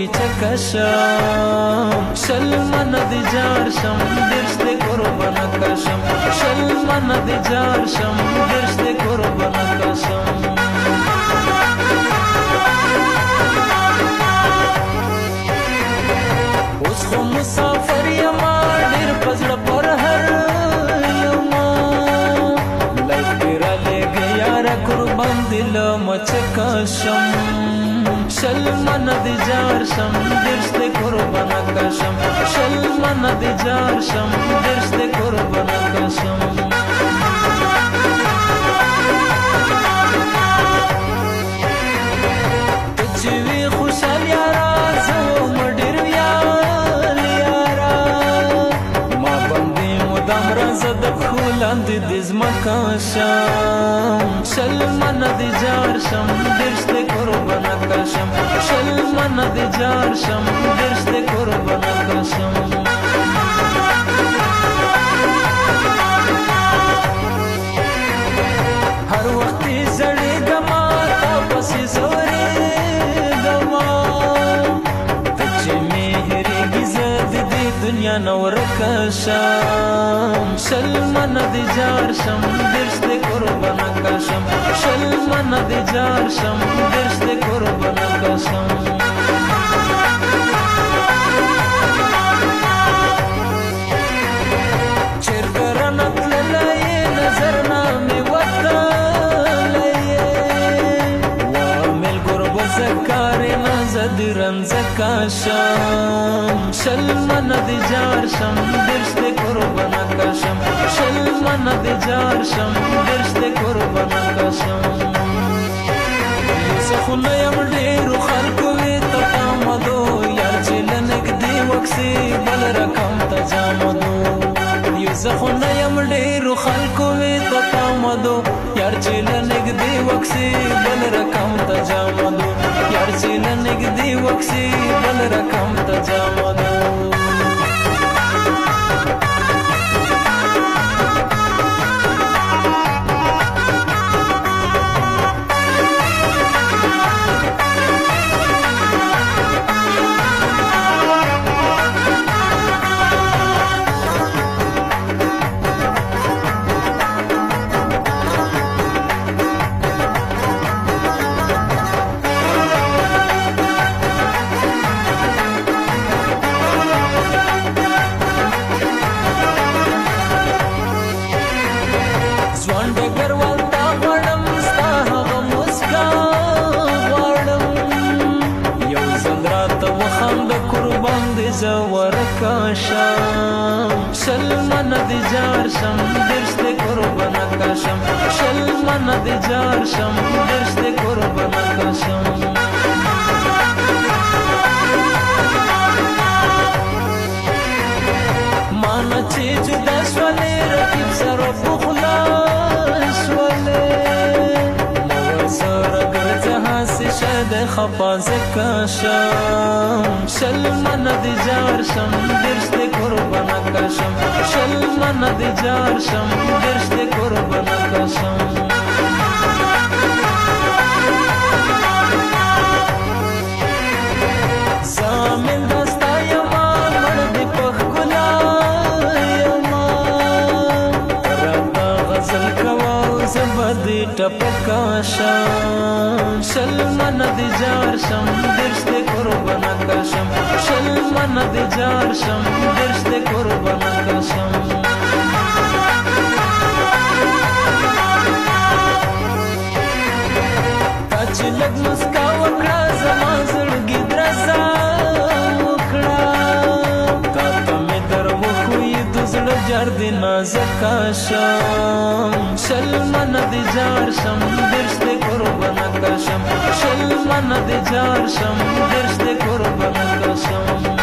چکشم شل من دی جارشم درشت قربان کشم شل من دی جارشم درشت قربان کشم اوس خو مسافر یما ډیر پزړه پر هر یما لایف کې را لګیا یار قربان دل مچکشم شل من دی جارشم درشت قربان کشم شل من دی جارشم درشت قربان کشم تچوی خوشحال یارا زوم ډیر ویال یارا ما باندې مدام رازد خولاند د زمکشم شل من دی جارشم درشت قربان کشم شل من دی جارشم درشت قربان کشم هر وخت زړې گما تاسو زوري گما چې مهرګي زد دې دنیا نور کشم شل من دی جارشم درشت قربان کشم شل من دی جارشم درشت قربان کشم چرګرانت لای نظر نامه وتلای وامل قرب زکار نزد رمز کشم شل من دی جارشم درشت قربان کشم شل من دی جارشم درشت قربان کشم یوسفونه یم ډیرو خلکو وی ته پامدو یار چې لنږدې وکسي بل رقم ته جامدو یوسفونه یم ډیرو خلکو وی ته پامدو یار چې لنږدې وکسي بل رقم ته جامدو یار چې لنږدې وکسي بل رقم ته جامدو شل من دی جارشم درشت قربان کشم شل من دی جارشم درشت قربان کشم مانا چی جدا شولی رقیب سر بخلا شولی لوزر اگر جہاں سے شاید خفاز کشم شل من دی جارشم درشت قربان کشم شل من دی جارشم درشت قربان کشم زامن دستا یما مړ دی پخلا یما رتا غزل کوا زبدی ټپکاشم شل من دی جارشم درشت قربان کشم شل من دی جارشم درشت قربان کشم کچ لګ مسکا وکړه زما زړګي درزا وکړه تا ته مې در وخوې د زړه جار دی نازکاشم شل من دی جارشم درشت قربان کشم شل من دی جارشم درشت قربان کشم